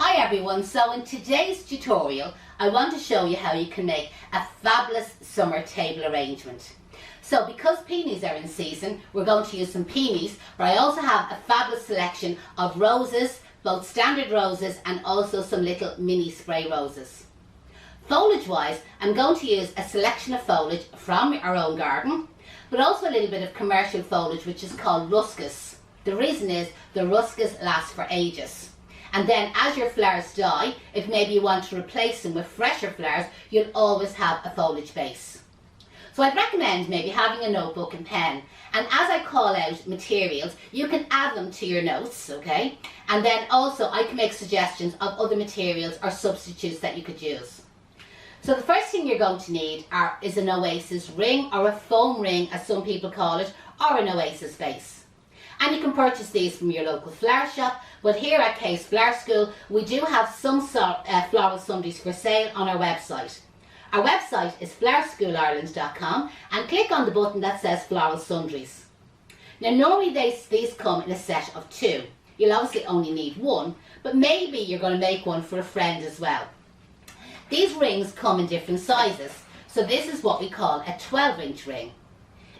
Hi everyone, so in today's tutorial I want to show you how you can make a fabulous summer table arrangement. So because peonies are in season, we're going to use some peonies, but I also have a fabulous selection of roses, both standard roses and also some little mini spray roses. Foliage wise, I'm going to use a selection of foliage from our own garden, but also a little bit of commercial foliage which is called ruscus. The reason is the ruscus lasts for ages. And then as your flowers die, if maybe you want to replace them with fresher flowers, you'll always have a foliage base. So I'd recommend maybe having a notebook and pen. And as I call out materials, you can add them to your notes, okay? And then also I can make suggestions of other materials or substitutes that you could use. So the first thing you're going to need is an oasis ring, or a foam ring as some people call it, or an oasis base. And you can purchase these from your local flower shop, but here at Case Flower School we do have some floral sundries for sale on our website. Our website is flowerschoolisland.com, and click on the button that says Floral Sundries. Now normally these come in a set of two. You'll obviously only need one, but maybe you're going to make one for a friend as well. These rings come in different sizes, so this is what we call a 12-inch ring.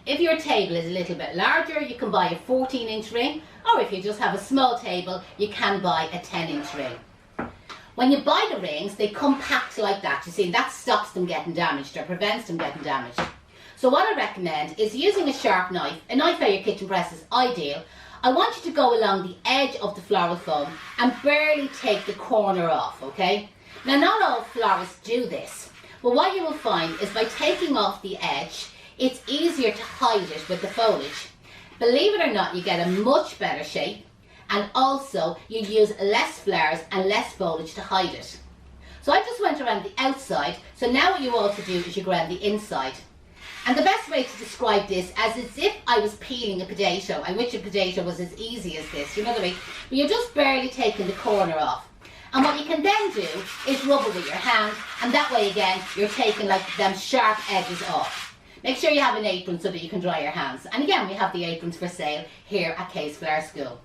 If your table is a little bit larger, you can buy a 14-inch ring, or if you just have a small table, you can buy a 10-inch ring. When you buy the rings, they come packed like that. You see, that stops them getting damaged or prevents them getting damaged. So what I recommend is using a sharp knife. A knife out of your kitchen press is ideal. I want you to go along the edge of the floral foam and barely take the corner off, okay? Now, not all flowers do this, but what you will find is by taking off the edge, it's easier to hide it with the foliage. Believe it or not, you get a much better shape, and also you use less flowers and less foliage to hide it. So I just went around the outside, so now what you also do is you go around the inside. And the best way to describe this is if I was peeling a potato. I wish a potato was as easy as this, you know what I mean? But you're just barely taking the corner off. And what you can then do is rub it with your hand, and that way again you're taking like them sharp edges off. Make sure you have an apron so that you can dry your hands. And again, we have the aprons for sale here at Case Flower School.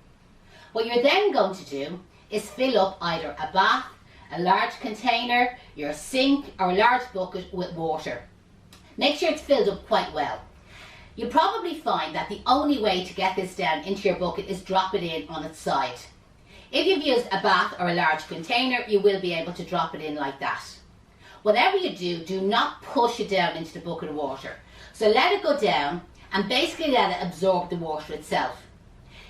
What you're then going to do is fill up either a bath, a large container, your sink, or a large bucket with water. Make sure it's filled up quite well. You'll probably find that the only way to get this down into your bucket is drop it in on its side. If you've used a bath or a large container, you will be able to drop it in like that. Whatever you do, do not push it down into the bucket of water. So let it go down and basically let it absorb the water itself.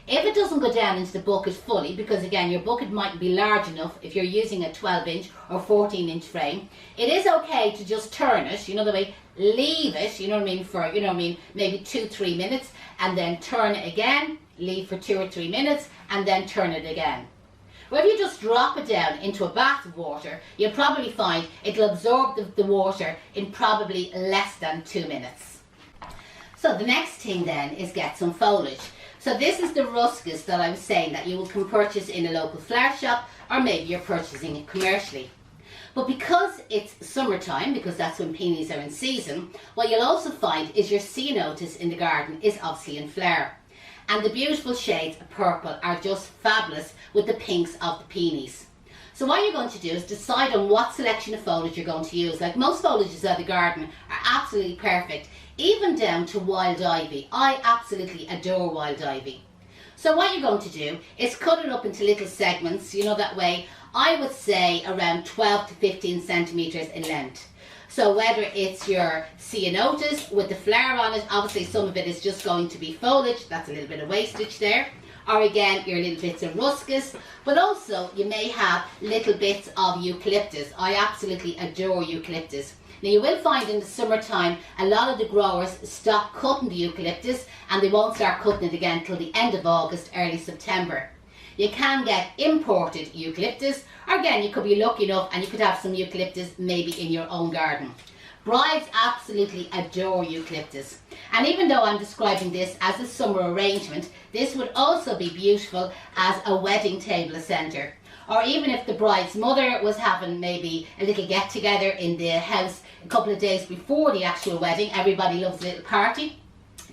If it doesn't go down into the bucket fully, because again your bucket might be large enough if you're using a 12-inch or 14-inch frame, it is okay to just turn it, you know the way, leave it, you know what I mean, for, you know what I mean, maybe 2-3 minutes, and then turn it again, leave for 2 or 3 minutes, and then turn it again. Well, if you just drop it down into a bath of water, you'll probably find it'll absorb the water in probably less than 2 minutes. So the next thing then is get some foliage. So this is the ruscus that I was saying that you can purchase in a local flower shop, or maybe you're purchasing it commercially. But because it's summertime, because that's when peonies are in season, what you'll also find is your ceanothus in the garden is obviously in flower. And the beautiful shades of purple are just fabulous with the pinks of the peonies. So what you're going to do is decide on what selection of foliage you're going to use. Like most foliages out of the garden are absolutely perfect, even down to wild ivy. I absolutely adore wild ivy. So what you're going to do is cut it up into little segments, you know, that way. I would say around 12 to 15 centimeters in length. So whether it's your ceanothus with the flower on it, obviously some of it is just going to be foliage, that's a little bit of wastage there. Or again, your little bits of ruscus, but also you may have little bits of eucalyptus. I absolutely adore eucalyptus. Now you will find in the summertime a lot of the growers stop cutting the eucalyptus, and they won't start cutting it again till the end of August, early September. You can get imported eucalyptus, or again you could be lucky enough and you could have some eucalyptus maybe in your own garden. Brides absolutely adore eucalyptus, and even though I'm describing this as a summer arrangement, this would also be beautiful as a wedding table centre. Or even if the bride's mother was having maybe a little get together in the house a couple of days before the actual wedding, everybody loves a little party,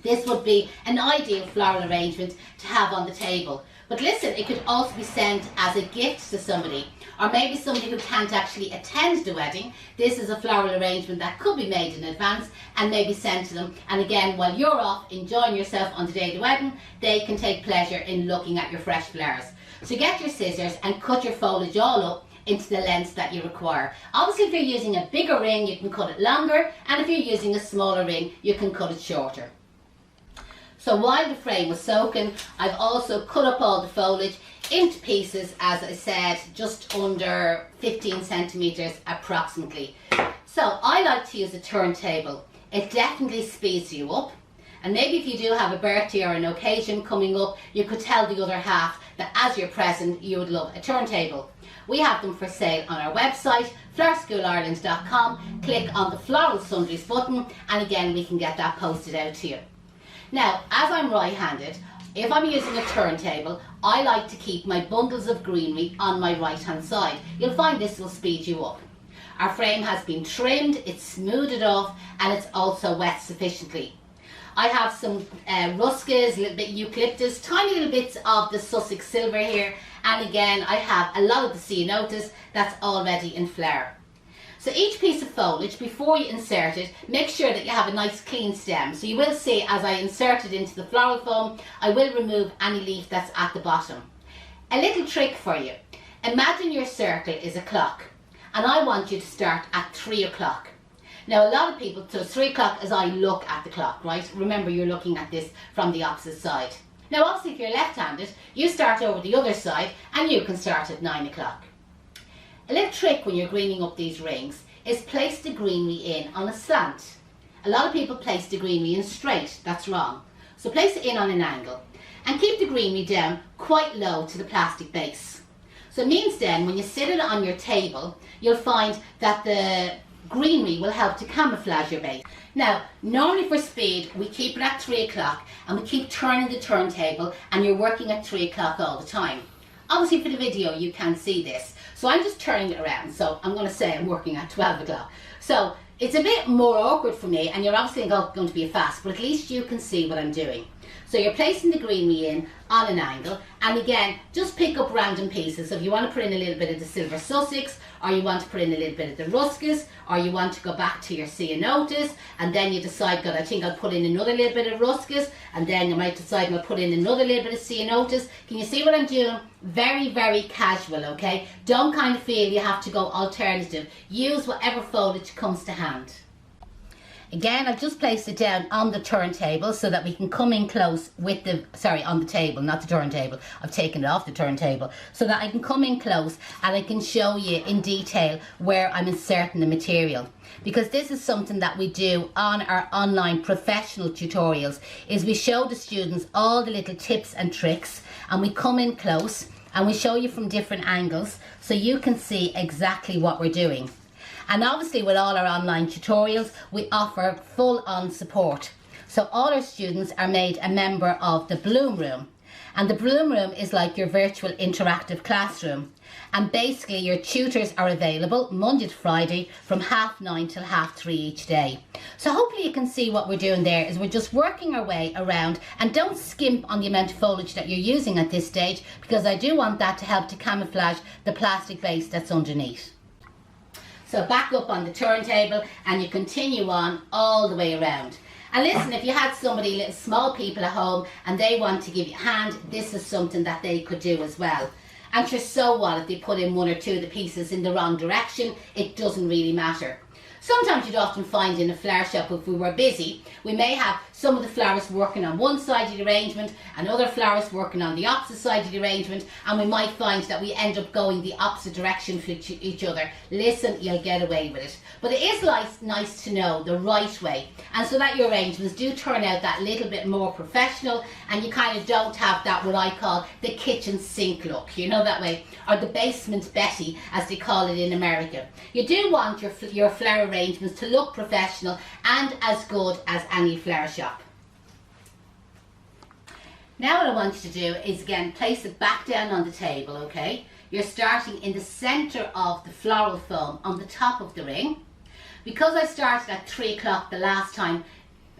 this would be an ideal floral arrangement to have on the table. But listen, it could also be sent as a gift to somebody, or maybe somebody who can't actually attend the wedding. This is a floral arrangement that could be made in advance and maybe sent to them. And again, while you're off enjoying yourself on the day of the wedding, they can take pleasure in looking at your fresh flowers. So get your scissors and cut your foliage all up into the lengths that you require. Obviously, if you're using a bigger ring, you can cut it longer, and if you're using a smaller ring, you can cut it shorter. So while the frame was soaking, I've also cut up all the foliage into pieces, as I said, just under 15 centimeters approximately. So I like to use a turntable. It definitely speeds you up. And maybe if you do have a birthday or an occasion coming up, you could tell the other half that as your present, you would love a turntable. We have them for sale on our website, flowerschoolireland.com. Click on the Floral Sundries button, and again, we can get that posted out to you. Now, as I'm right-handed, if I'm using a turntable, I like to keep my bundles of greenery on my right-hand side. You'll find this will speed you up. Our frame has been trimmed, it's smoothed off, and it's also wet sufficiently. I have some ruscas, a little bit eucalyptus, tiny little bits of the Sussex silver here, and again I have a lot of the ceanothus that's already in flower. So each piece of foliage, before you insert it, make sure that you have a nice clean stem. So you will see as I insert it into the floral foam, I will remove any leaf that's at the bottom. A little trick for you. Imagine your circle is a clock, and I want you to start at 3 o'clock. Now a lot of people, so 3 o'clock as I look at the clock, right? Remember, you're looking at this from the opposite side. Now obviously if you're left-handed, you start over the other side and you can start at 9 o'clock. A little trick when you're greening up these rings is place the greenery in on a slant. A lot of people place the greenery in straight, that's wrong. So place it in on an angle and keep the greenery down quite low to the plastic base. So it means then when you sit it on your table, you'll find that the greenery will help to camouflage your base. Now, normally for speed, we keep it at 3 o'clock and we keep turning the turntable and you're working at 3 o'clock all the time. Obviously for the video you can't see this, so I'm just turning it around. So I'm going to say I'm working at 12 o'clock. So it's a bit more awkward for me and you're obviously going to be fast, but at least you can see what I'm doing. So you're placing the greenery in on an angle, and again, just pick up random pieces. So if you want to put in a little bit of the silver Sussex, or you want to put in a little bit of the ruscas, or you want to go back to your ceanothus, and then you decide, God, I think I'll put in another little bit of ruscas, and then you might decide I'll put in another little bit of ceanothus. Can you see what I'm doing? Very, very casual, okay? Don't kind of feel you have to go alternative. Use whatever foliage comes to hand. Again, I've just placed it down on the turntable so that we can come in close with the, on the table, not the turntable. I've taken it off the turntable so that I can come in close and I can show you in detail where I'm inserting the material. Because this is something that we do on our online professional tutorials, is we show the students all the little tips and tricks, and we come in close and we show you from different angles so you can see exactly what we're doing. And obviously with all our online tutorials, we offer full-on support. So all our students are made a member of the Bloom Room. And the Bloom Room is like your virtual interactive classroom. And basically your tutors are available Monday to Friday from 9:30 till 3:30 each day. So hopefully you can see what we're doing there is we're just working our way around, and don't skimp on the amount of foliage that you're using at this stage, because I do want that to help to camouflage the plastic base that's underneath. So back up on the turntable and you continue on all the way around. And listen, if you had somebody, little small people at home, and they want to give you a hand, this is something that they could do as well. And sure, so what if they put in one or two of the pieces in the wrong direction? It doesn't really matter. Sometimes you'd often find in a flower shop, if we were busy, we may have some of the flowers working on one side of the arrangement and other flowers working on the opposite side of the arrangement, and we might find that we end up going the opposite direction for each other. Listen, you'll get away with it. But it is nice to know the right way, and so that your arrangements do turn out that little bit more professional, and you kind of don't have that, what I call the kitchen sink look, you know, that way, or the basement Betty, as they call it in America. You do want your flower arrangements to look professional and as good as any flower shop. Now what I want you to do is again place it back down on the table, okay? You're starting in the centre of the floral foam on the top of the ring. Because I started at 3 o'clock the last time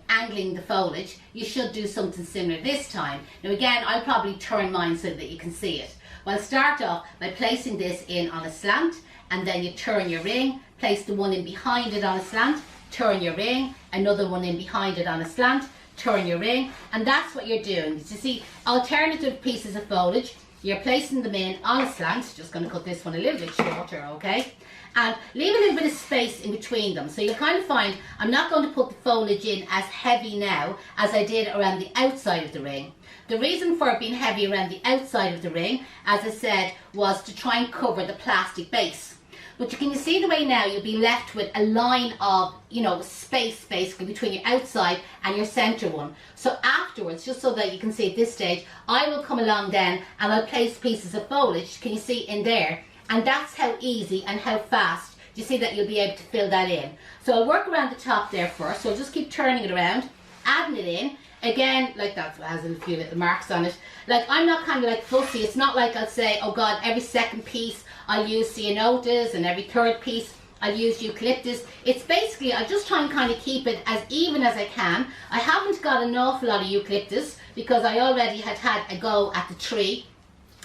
angling the foliage, you should do something similar this time. Now again, I'll probably turn mine so that you can see it. Well, start off by placing this in on a slant, and then you turn your ring, place the one in behind it on a slant, turn your ring, another one in behind it on a slant, turn your ring, and that's what you're doing. You see, alternative pieces of foliage, you're placing them in on a slant. Just going to cut this one a little bit shorter, okay? And leave a little bit of space in between them. So you'll kind of find I'm not going to put the foliage in as heavy now as I did around the outside of the ring. The reason for it being heavy around the outside of the ring, as I said, was to try and cover the plastic base. But you can see the way now you'll be left with a line of, you know, space basically between your outside and your centre one. So afterwards, just so that you can see at this stage, I will come along then and I'll place pieces of foliage, can you see in there? And that's how easy and how fast you see that you'll be able to fill that in. So I'll work around the top there first, so I'll just keep turning it around, adding it in. Again, like that has a few little marks on it. Like, I'm not kind of like fussy. It's not like I'll say, oh God, every second piece I'll use ceanothus and every third piece I'll use eucalyptus. It's basically, I just try and kind of keep it as even as I can. I haven't got an awful lot of eucalyptus because I already had a go at the tree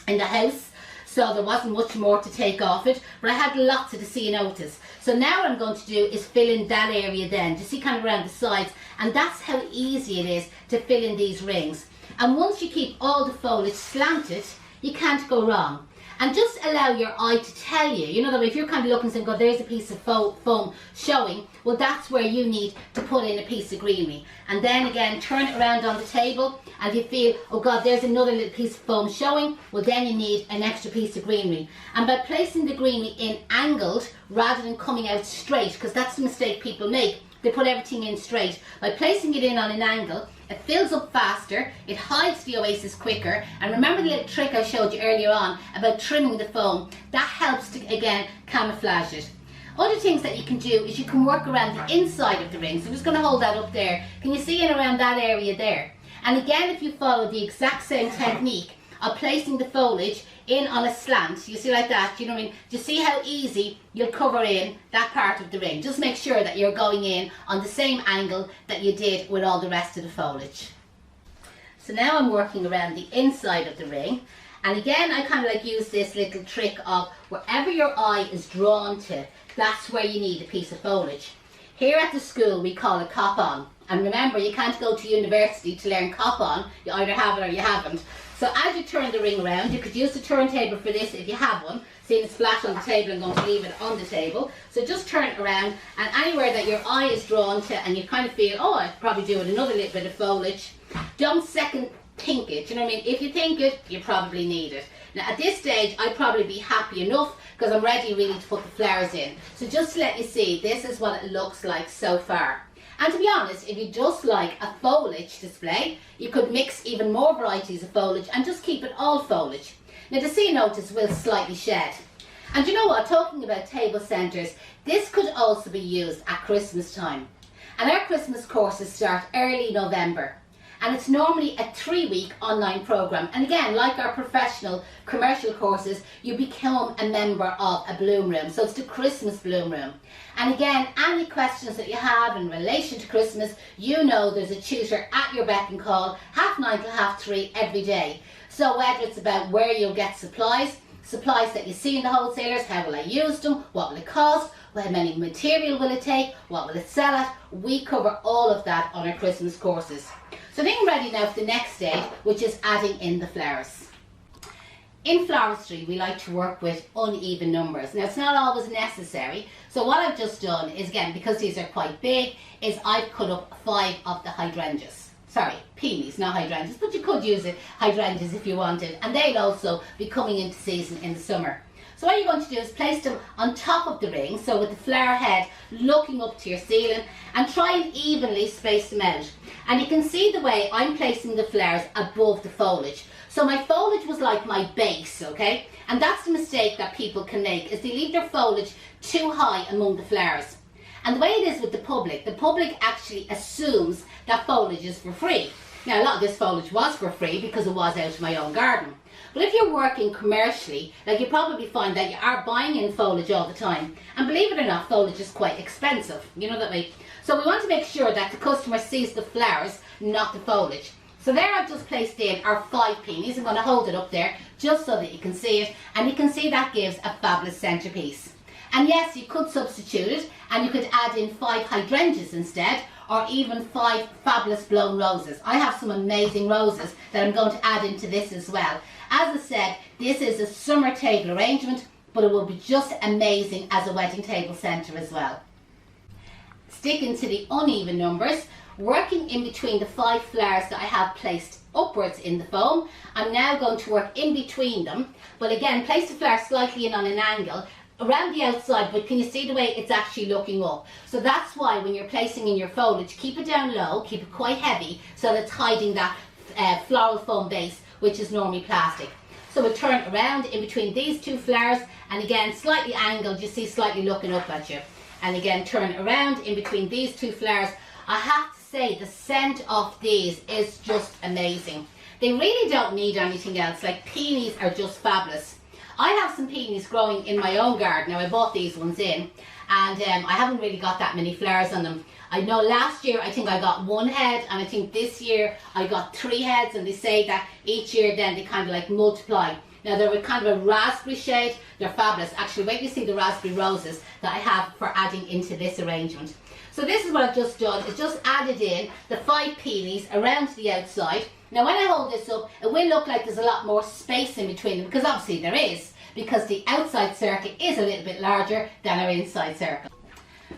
in the house. So there wasn't much more to take off it, but I had lots of the ceanothus. So now what I'm going to do is fill in that area then, to see kind of around the sides, and that's how easy it is to fill in these rings. And once you keep all the foliage slanted, you can't go wrong. And just allow your eye to tell you, you know, that if you're kind of looking and saying, God, there's a piece of foam showing, well, that's where you need to put in a piece of greenery. And then again, turn it around on the table, and you feel, oh God, there's another little piece of foam showing, well, then you need an extra piece of greenery. And by placing the greenery in angled rather than coming out straight, because that's the mistake people make, they put everything in straight. By placing it in on an angle, it fills up faster, it hides the oasis quicker, and remember the little trick I showed you earlier on about trimming the foam? That helps to, again, camouflage it. Other things that you can do is you can work around the inside of the ring. So I'm just going to hold that up there. Can you see it around that area there? And again, if you follow the exact same technique of placing the foliage in on a slant, you see like that, you know what I mean? Do you see how easy you'll cover in that part of the ring? Just make sure that you're going in on the same angle that you did with all the rest of the foliage. So now I'm working around the inside of the ring, and again I kind of like use this little trick of wherever your eye is drawn to, that's where you need a piece of foliage. Here at the school we call it cop on, and remember, you can't go to university to learn cop on. You either have it or you haven't. So as you turn the ring around, you could use the turntable for this if you have one. Seeing it's flat on the table, I'm going to leave it on the table. So just turn it around, and anywhere that your eye is drawn to and you kind of feel, oh, I could probably do with another little bit of foliage, don't second think it. You know what I mean? If you think it, you probably need it. Now at this stage, I'd probably be happy enough because I'm ready really to put the flowers in. So just to let you see, this is what it looks like so far. And to be honest, if you just like a foliage display, you could mix even more varieties of foliage and just keep it all foliage. Now the ceanothus will slightly shed. And you know what, talking about table centres, this could also be used at Christmas time. And our Christmas courses start early November. And it's normally a 3-week online programme. And again, like our professional commercial courses, you become a member of a bloom room. So it's the Christmas bloom room. And again, any questions that you have in relation to Christmas, you know there's a tutor at your beck and call, 9:30 to 3:30 every day. So whether it's about where you'll get supplies that you see in the wholesalers, how will I use them, what will it cost, how many material will it take, what will it sell at, we cover all of that on our Christmas courses. So I think I'm ready now for the next stage, which is adding in the flowers. In floristry, we like to work with uneven numbers. Now, it's not always necessary. So what I've just done is, again, because these are quite big, is I've cut up 5 of the hydrangeas. Sorry, peonies, not hydrangeas, but you could use it hydrangeas if you wanted. And they'll also be coming into season in the summer. So what you're going to do is place them on top of the ring, so with the flower head looking up to your ceiling, and try and evenly space them out. And you can see the way I'm placing the flowers above the foliage. So my foliage was like my base, okay? And that's the mistake that people can make, is they leave their foliage too high among the flowers. And the way it is with the public actually assumes that foliage is for free. Now, a lot of this foliage was for free because it was out of my own garden. But if you're working commercially, like, you probably find that you are buying in foliage all the time. And believe it or not, foliage is quite expensive, you know that way. So we want to make sure that the customer sees the flowers, not the foliage. So there I've just placed in our 5 peonies. I'm going to hold it up there just so that you can see it, and you can see that gives a fabulous centrepiece. And yes, you could substitute it and you could add in 5 hydrangeas instead, or even 5 fabulous blown roses. I have some amazing roses that I'm going to add into this as well. As I said, this is a summer table arrangement, but it will be just amazing as a wedding table centre as well. Sticking to the uneven numbers, working in between the 5 flowers that I have placed upwards in the foam, I'm now going to work in between them, but again place the flower slightly in on an angle around the outside, but can you see the way it's actually looking up? So that's why when you're placing in your foliage, keep it down low, keep it quite heavy so that it's hiding that floral foam base, which is normally plastic. So we'll turn around in between these 2 flowers, and again slightly angled, you see, slightly looking up at you. And again turn around in between these 2 flowers. I have to say the scent of these is just amazing. They really don't need anything else. Like, peonies are just fabulous. I have some peonies growing in my own garden. Now I bought these ones in, and I haven't really got that many flowers on them. I know last year I think I got 1 head, and I think this year I got 3 heads, and they say that each year then they kind of like multiply. Now they're kind of a raspberry shade. They're fabulous. Actually, wait till you see the raspberry roses that I have for adding into this arrangement. So this is what I've just done, is just added in the 5 peonies around the outside. Now when I hold this up, it will look like there's a lot more space in between them, because obviously there is, because the outside circle is a little bit larger than our inside circle.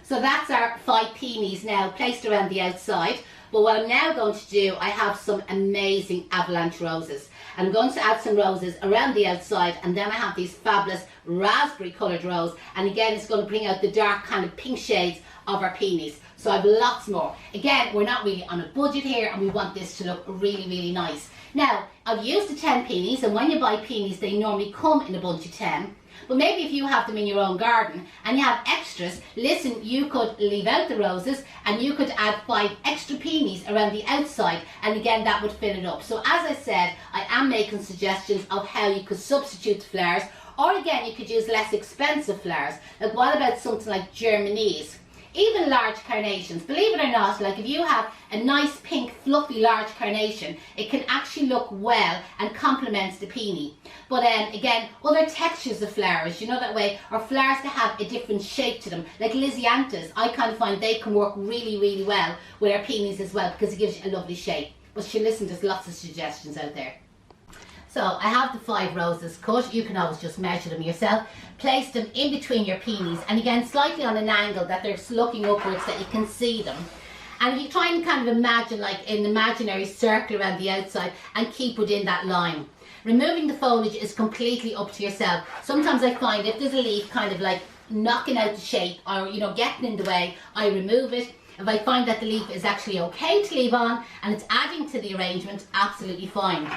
So that's our 5 peonies now placed around the outside. But what I'm now going to do, I have some amazing avalanche roses. I'm going to add some roses around the outside, and then I have these fabulous raspberry coloured roses, and again it's going to bring out the dark kind of pink shades of our peonies. So I have lots more. Again, we're not really on a budget here, and we want this to look really, really nice. Now, I've used the 10 peonies, and when you buy peonies, they normally come in a bunch of 10. But maybe if you have them in your own garden and you have extras, listen, you could leave out the roses and you could add 5 extra peonies around the outside, and again that would fill it up. So as I said, I am making suggestions of how you could substitute the flowers, or again you could use less expensive flowers. Like, what about something like germanees? Even large carnations, believe it or not, like if you have a nice pink fluffy large carnation, it can actually look well and complements the peony. But again, other textures of flowers, you know, that way, or flowers that have a different shape to them, like lysianthus, I kind of find they can work really, really well with our peonies as well, because it gives you a lovely shape. But listen, there's lots of suggestions out there. So I have the 5 roses cut. You can always just measure them yourself. Place them in between your peonies, and again slightly on an angle that they're looking upwards, that you can see them. And you try and kind of imagine like an imaginary circle around the outside and keep within that line. Removing the foliage is completely up to yourself. Sometimes I find if there's a leaf kind of like knocking out the shape, or you know, getting in the way, I remove it. If I find that the leaf is actually okay to leave on and it's adding to the arrangement, absolutely fine.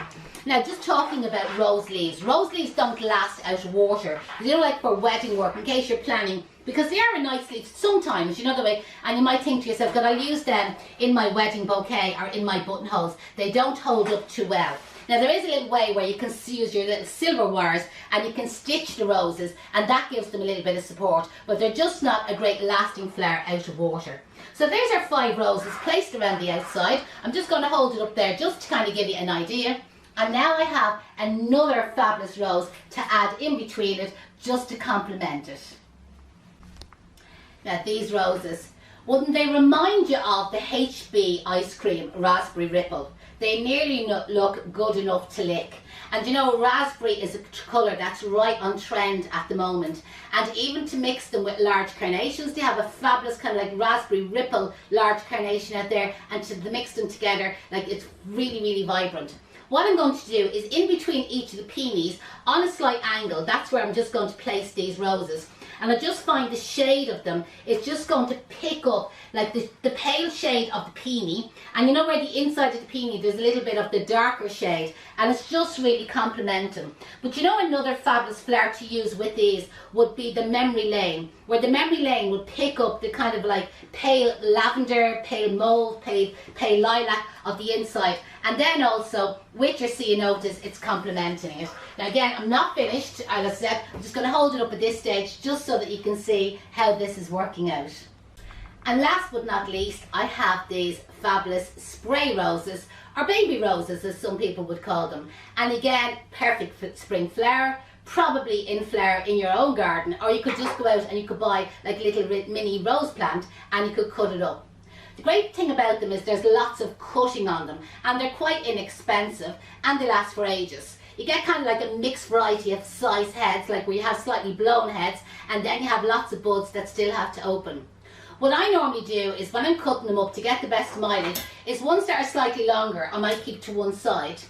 Now, just talking about rose leaves don't last out of water. You know, like for wedding work, in case you're planning, because they are a nice leaf sometimes, you know the way, and you might think to yourself, could I use them in my wedding bouquet or in my buttonholes? They don't hold up too well. Now there is a little way where you can use your little silver wires and you can stitch the roses, and that gives them a little bit of support, but they're just not a great lasting flower out of water. So there's our 5 roses placed around the outside. I'm just going to hold it up there just to kind of give you an idea. And now I have another fabulous rose to add in between it just to complement it. Now these roses, wouldn't they remind you of the HB ice cream Raspberry Ripple? They nearly look good enough to lick. And you know, raspberry is a colour that's right on trend at the moment. And even to mix them with large carnations, they have a fabulous kind of like Raspberry Ripple large carnation out there, and to mix them together, like, it's really, really vibrant. What I'm going to do is in between each of the peonies, on a slight angle, that's where I'm just going to place these roses. And I just find the shade of them is just going to pick up like the pale shade of the peony, and you know where the inside of the peony there's a little bit of the darker shade, and it's just really complementing. But you know, another fabulous flower to use with these would be the memory lane, where the memory lane would pick up the kind of like pale lavender, pale mauve, pale lilac of the inside, and then also with your ceanothus it's complementing it. Now again, I'm not finished, as I said, I'm just going to hold it up at this stage just so that you can see how this is working out. And last but not least, I have these fabulous spray roses, or baby roses as some people would call them. And again, perfect for spring flower, probably in flower in your own garden, or you could just go out and you could buy like a little mini rose plant and you could cut it up. The great thing about them is there's lots of cutting on them, and they're quite inexpensive and they last for ages. You get kind of like a mixed variety of size heads, like where you have slightly blown heads, and then you have lots of buds that still have to open. What I normally do is when I'm cutting them up to get the best mileage, is ones that are slightly longer I might keep to one side,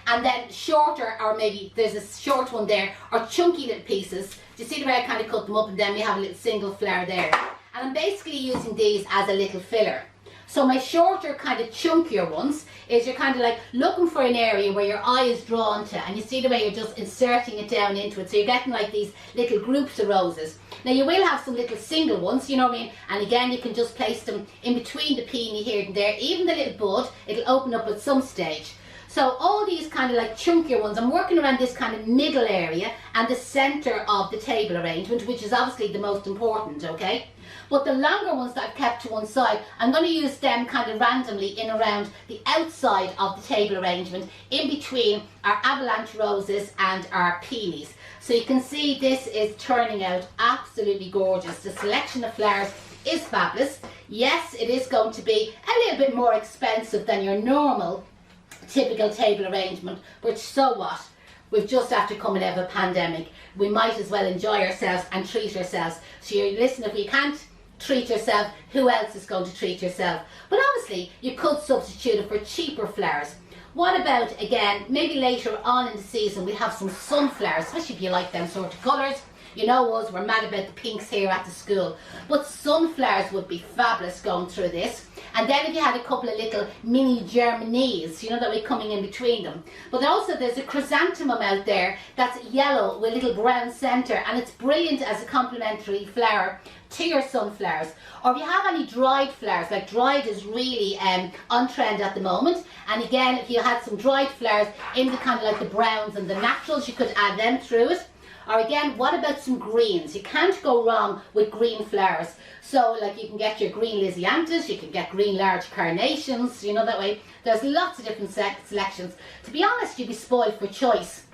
and then shorter, or maybe there's a short one there, or chunky little pieces. Do you see the way I kind of cut them up, and then we have a little single flower there. And I'm basically using these as a little filler. So my shorter, kind of chunkier ones is you're kind of like looking for an area where your eye is drawn to, and you see the way you're just inserting it down into it. So you're getting like these little groups of roses. Now you will have some little single ones, you know what I mean? And again, you can just place them in between the peony here and there. Even the little bud, it'll open up at some stage. So all these kind of like chunkier ones, I'm working around this kind of middle area and the center of the table arrangement, which is obviously the most important, okay? But the longer ones that I've kept to one side, I'm going to use them kind of randomly in around the outside of the table arrangement, in between our avalanche roses and our peonies. So you can see this is turning out absolutely gorgeous. The selection of flowers is fabulous. Yes, it is going to be a little bit more expensive than your normal typical table arrangement, but so what? We've just after coming out of a pandemic. We might as well enjoy ourselves and treat ourselves. So you listen, if you can't treat yourself, who else is going to treat yourself? But obviously you could substitute it for cheaper flowers. What about, again, maybe later on in the season we have some sunflowers, especially if you like them sort of colours. You know us, we're mad about the pinks here at the school. But sunflowers would be fabulous going through this. And then if you had a couple of little mini germanies, you know, that way coming in between them. But also there's a chrysanthemum out there that's yellow with a little brown centre, and it's brilliant as a complementary flower to your sunflowers. Or if you have any dried flowers, like dried is really on trend at the moment. And again, if you had some dried flowers in the kind of like the browns and the naturals, you could add them through it. Or again, what about some greens? You can't go wrong with green flowers. So like you can get your green lisianthus, you can get green large carnations, you know, that way. There's lots of different selections. To be honest, you'd be spoiled for choice.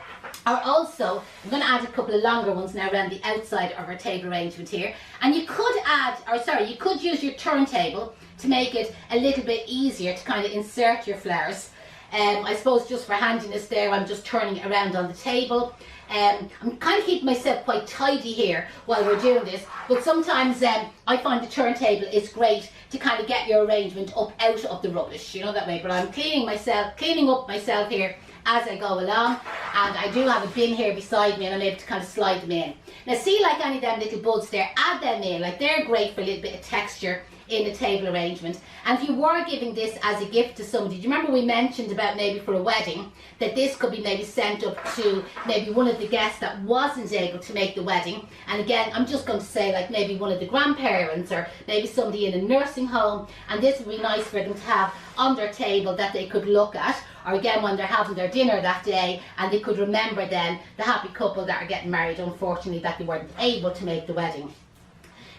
Or also, I'm going to add a couple of longer ones now around the outside of our table arrangement here. And you could add, or sorry, you could use your turntable to make it a little bit easier to kind of insert your flowers. I suppose just for handiness there, I'm just turning it around on the table. I'm kind of keeping myself quite tidy here while we're doing this, but sometimes I find the turntable is great to kind of get your arrangement up out of the rubbish, you know, that way. But I'm cleaning up myself here as I go along, and I do have a bin here beside me and I'm able to kind of slide them in. Now see, like any of them little buds there, add them in, like they're great for a little bit of texture in the table arrangement. And if you were giving this as a gift to somebody, do you remember we mentioned about maybe for a wedding that this could be maybe sent up to maybe one of the guests that wasn't able to make the wedding? And again, I'm just going to say like maybe one of the grandparents or maybe somebody in a nursing home, and this would be nice for them to have on their table that they could look at, or again when they're having their dinner that day, and they could remember then the happy couple that are getting married, unfortunately, that they weren't able to make the wedding.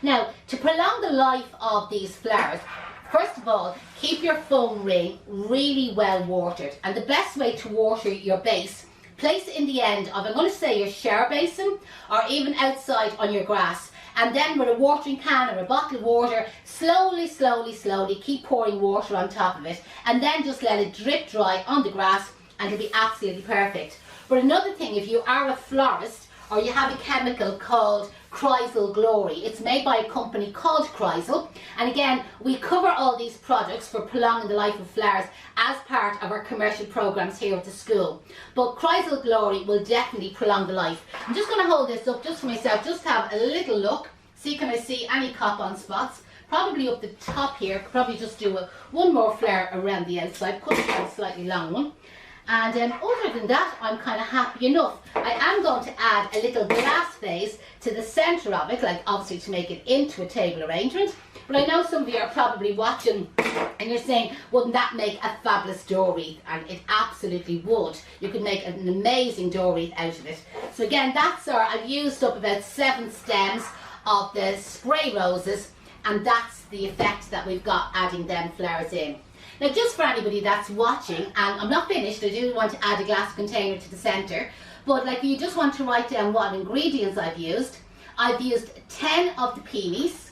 Now, to prolong the life of these flowers, first of all, keep your foam ring really well watered. And the best way to water your base, place it in the end of, I'm going to say, your shower basin, or even outside on your grass. And then with a watering can or a bottle of water, slowly, slowly, slowly keep pouring water on top of it. And then just let it drip dry on the grass, and it'll be absolutely perfect. But another thing, if you are a florist, or you have a chemical called Chrysal Glory. It's made by a company called Chrysal, and again we cover all these products for prolonging the life of flowers as part of our commercial programs here at the school. But Chrysal Glory will definitely prolong the life. I'm just going to hold this up just for myself, just to have a little look, see can I see any cop-on spots. Probably up the top here, could probably just do one more flower around the outside, could have a slightly long one. And other than that, I'm kind of happy enough. I am going to add a little glass vase to the centre of it, like obviously to make it into a table arrangement. But I know some of you are probably watching and you're saying, wouldn't that make a fabulous door wreath? And it absolutely would. You could make an amazing door wreath out of it. So again, that's I've used up about 7 stems of the spray roses. and that's the effect that we've got adding them flowers in. Now just for anybody that's watching, and I'm not finished, I do want to add a glass container to the centre, but like you just want to write down what ingredients I've used. I've used 10 of the peonies,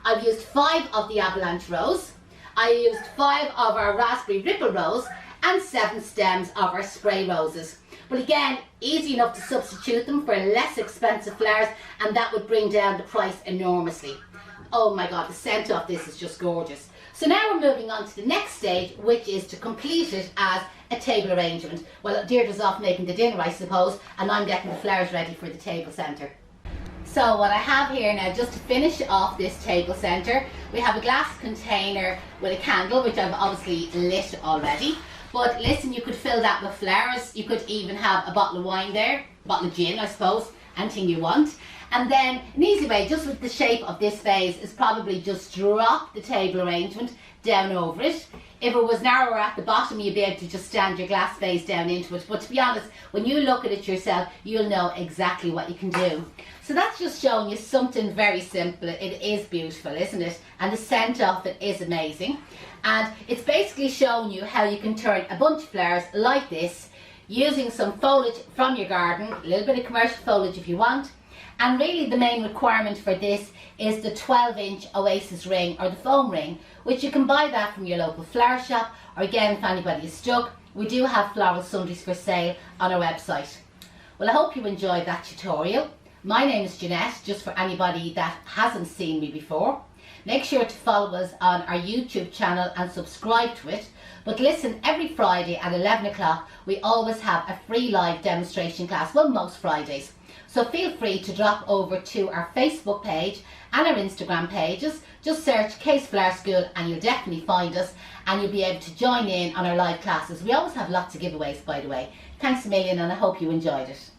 I've used 5 of the avalanche rose, I used 5 of our raspberry ripple rose, and 7 stems of our spray roses. But again, easy enough to substitute them for less expensive flowers, and that would bring down the price enormously. Oh my god, the scent of this is just gorgeous. So now we're moving on to the next stage, which is to complete it as a table arrangement. Well, Deirdre's off making the dinner, I suppose, and I'm getting the flowers ready for the table centre. So what I have here now, just to finish off this table centre, we have a glass container with a candle, which I've obviously lit already. But listen, you could fill that with flowers. You could even have a bottle of wine there, a bottle of gin, I suppose, anything you want. And then an easy way, just with the shape of this vase, is probably just drop the table arrangement down over it. If it was narrower at the bottom, you'd be able to just stand your glass vase down into it. But to be honest, when you look at it yourself, you'll know exactly what you can do. So that's just showing you something very simple. It is beautiful, isn't it? And the scent of it is amazing. And it's basically showing you how you can turn a bunch of flowers like this, using some foliage from your garden, a little bit of commercial foliage if you want. And really the main requirement for this is the 12-inch Oasis ring, or the foam ring, which you can buy that from your local flower shop, or again, if anybody is stuck, we do have floral sundries for sale on our website. Well, I hope you enjoyed that tutorial. My name is Janette, just for anybody that hasn't seen me before. Make sure to follow us on our YouTube channel and subscribe to it. But listen, every Friday at 11 o'clock, we always have a free live demonstration class, well, most Fridays. So feel free to drop over to our Facebook page and our Instagram pages. Just search Case Flower School and you'll definitely find us, and you'll be able to join in on our live classes. We always have lots of giveaways, by the way. Thanks a million, and I hope you enjoyed it.